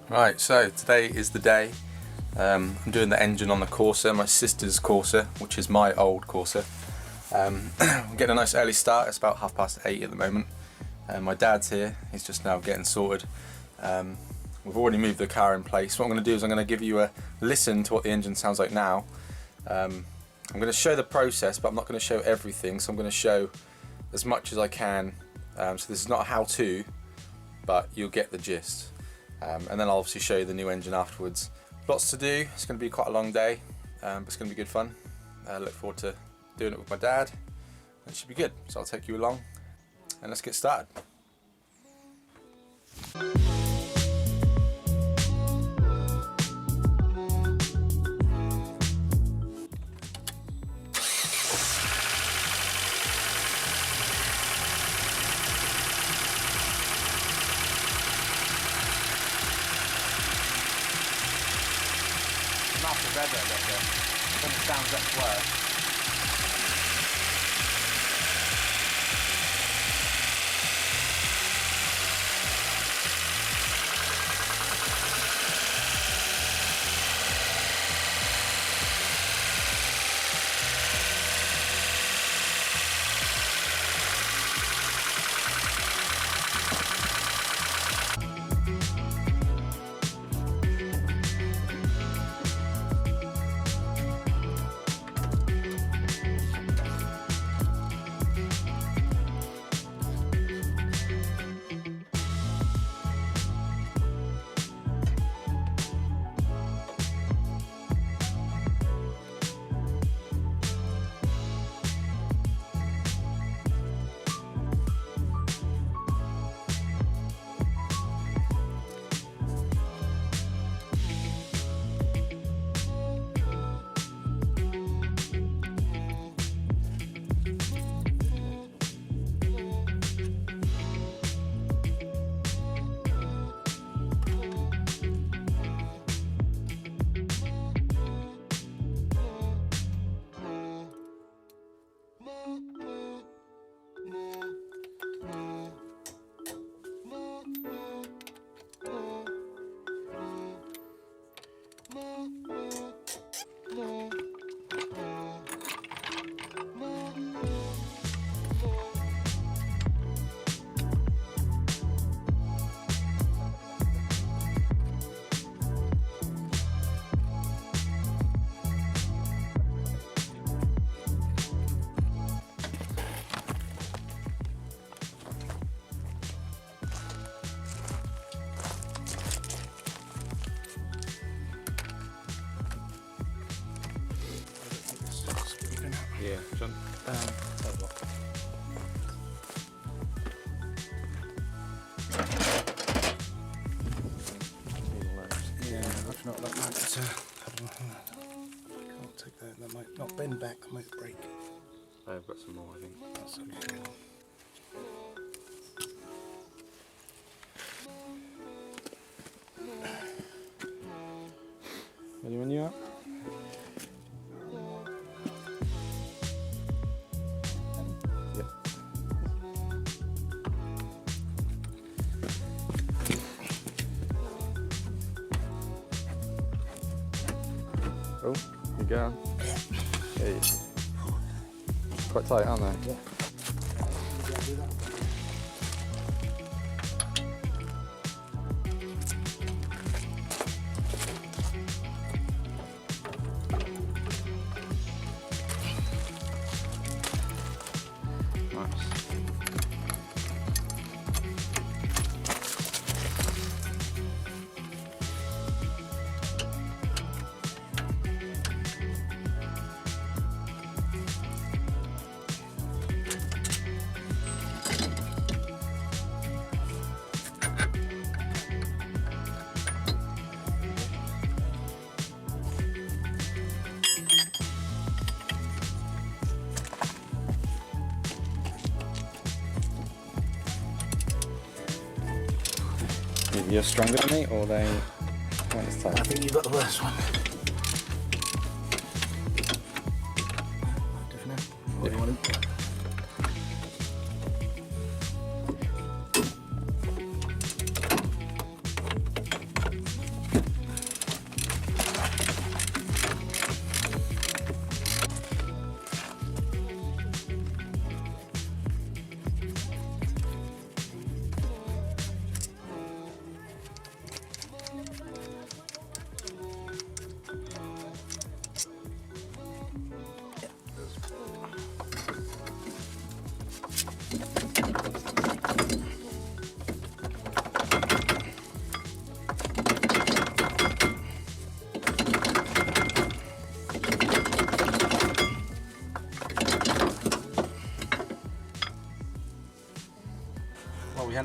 Right, so today is the day. I'm doing the engine on the Corsa, my sister's Corsa, which is my old Corsa. I'm getting a nice early start. It's about 8:30 at the moment. My dad's here, he's just now getting sorted. We've already moved the car in place. What I'm going to do is I'm going to give you a listen to what the engine sounds like now. I'm going to show the process, but I'm not going to show everything, so I'm going to show as much as I can. So this is not a how-to, but you'll get the gist. And then I'll obviously show you the new engine afterwards. Lots to do, it's going to be quite a long day, but it's going to be good fun. I look forward to doing it with my dad. It should be good, so I'll take you along and let's get started. After red a little bit, then it sounds that's worse. Yeah, John. Yeah, I've not that might can't take that. That might not bend back. That might break. I've got some more, I think. That's okay. Ready when you are? Yep. Oh, you go. Hey. Quite tight, aren't they? Yeah. You're stronger than me, or they? It's tight. I think you've got the worst one. Different. What do you want to?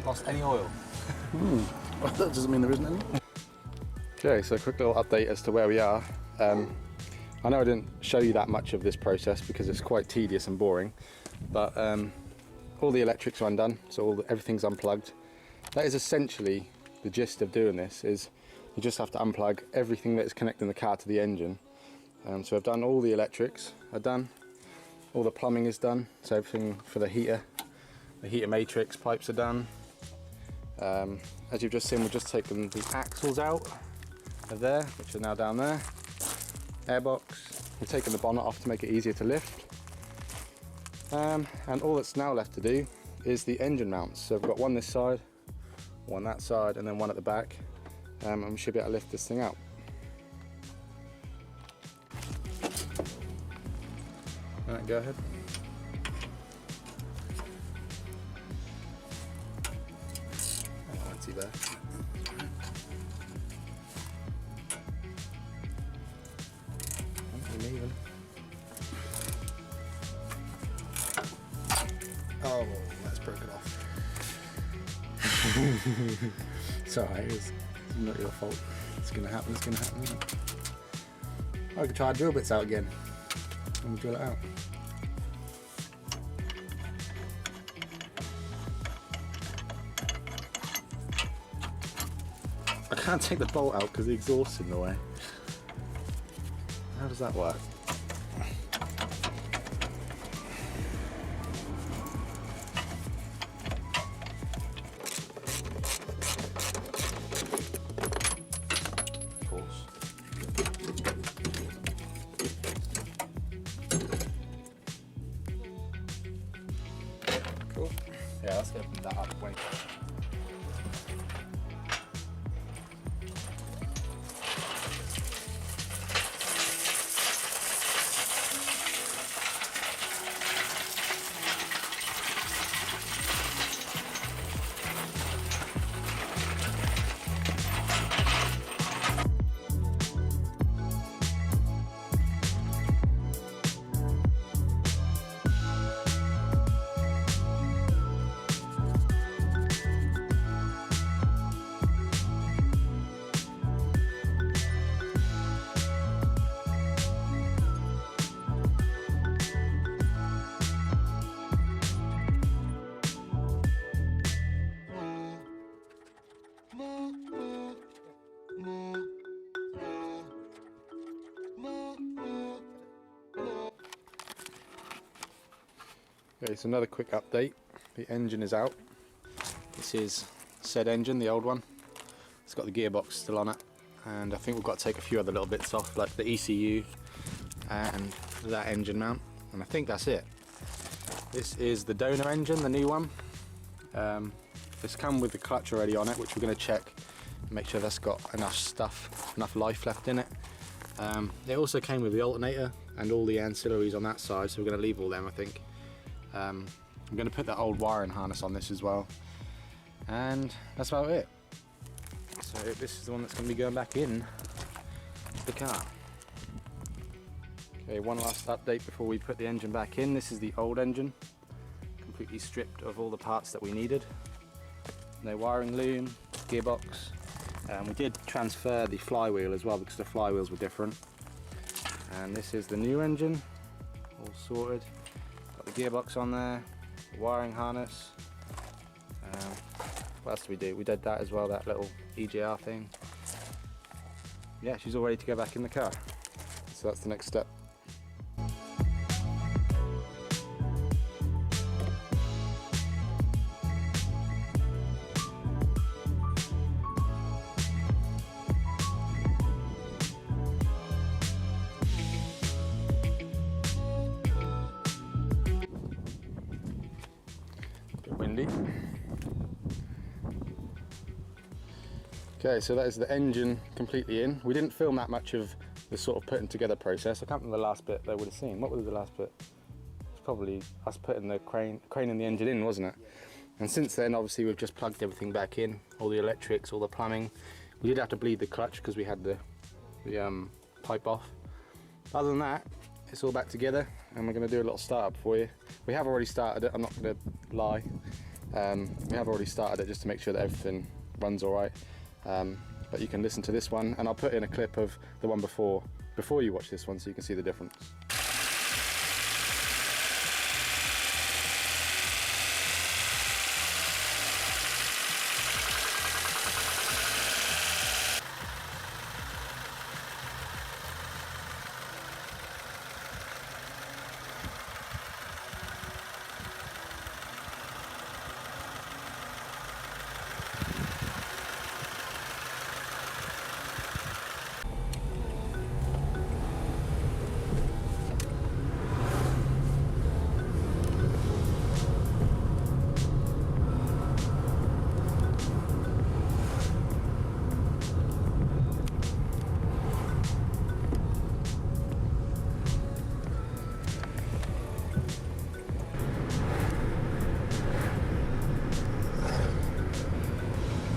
lost any oil. Well, that doesn't mean there isn't any. Okay, so a quick little update as to where we are. I know I didn't show you that much of this process because it's quite tedious and boring, but all the electrics are undone, so everything's unplugged. That is essentially the gist of doing this, is you just have to unplug everything that is connecting the car to the engine. So I've done all the electrics, are done, all the plumbing is done, so everything for the heater matrix pipes are done. As you've just seen, we've just taken the axles out of there, which are now down there. Airbox, we've taken the bonnet off to make it easier to lift. And all that's now left to do is the engine mounts. So I've got one this side, one that side, and then one at the back. And we should be able to lift this thing out. Alright, go ahead. Oh, not too bad. Even. Oh, that's broken off. It's alright, it's not your fault. It's gonna happen, isn't it? I could try drill bits out again. And we'll drill it out. I can't take the bolt out because the exhaust's in the way. How does that work? Of course. Cool. Yeah, let's open that up. Wait. Okay, so another quick update. The engine is out. This is said engine, the old one. It's got the gearbox still on it, and I think we've got to take a few other little bits off, like the ECU and that engine mount, and I think that's it. This is the donor engine, the new one. It's come with the clutch already on it, which we're going to check and make sure that's got enough life left in it. It also came with the alternator and all the ancillaries on that side, so we're going to leave all them, I think. I'm going to put that old wiring harness on this as well, and that's about it. So this is the one that's going to be going back in the car. Okay, one last update before we put the engine back in. This is the old engine, completely stripped of all the parts that we needed. No wiring loom, gearbox. We did transfer the flywheel as well because the flywheels were different. And this is the new engine, all sorted. Got the gearbox on there, the wiring harness. What else did we do? We did that as well, that little EGR thing. Yeah, she's all ready to go back in the car. So that's the next step. Windy. Okay, so that is the engine completely in. We didn't film that much of the sort of putting together process. I can't remember the last bit they would have seen. What was the last bit? It's probably us putting the crane and the engine in, wasn't it? And since then, obviously, we've just plugged everything back in, all the electrics, all the plumbing. We did have to bleed the clutch because we had the pipe off. Other than that, it's all back together, and we're going to do a little startup for you. We have already started it, I'm not going to lie. We have already started it just to make sure that everything runs all right. But you can listen to this one, and I'll put in a clip of the one before you watch this one so you can see the difference.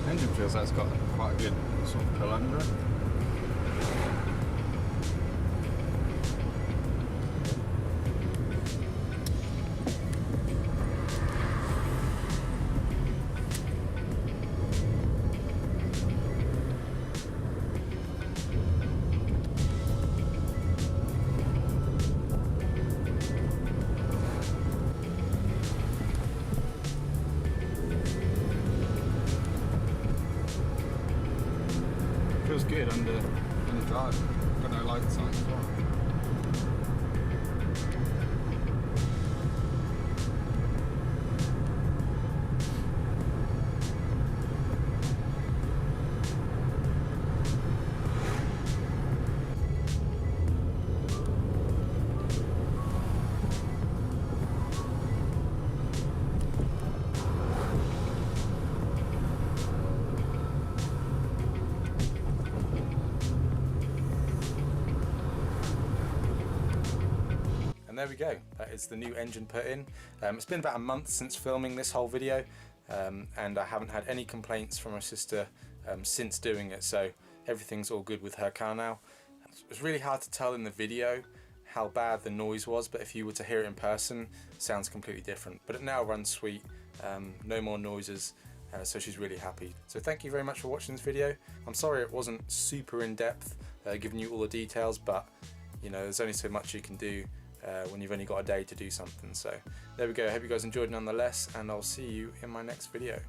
Engine feels like it's got quite a good sort of pull under it. Feels good under drive. Got no lights on as well. And there we go, that is the new engine put in. It's been about a month since filming this whole video, and I haven't had any complaints from my sister since doing it, so everything's all good with her car now. It's really hard to tell in the video how bad the noise was, but if you were to hear it in person, it sounds completely different. But it now runs sweet, no more noises, so she's really happy. So thank you very much for watching this video. I'm sorry it wasn't super in-depth, giving you all the details, but you know, there's only so much you can do when you've only got a day to do something. So there we go, I hope you guys enjoyed nonetheless, and I'll see you in my next video.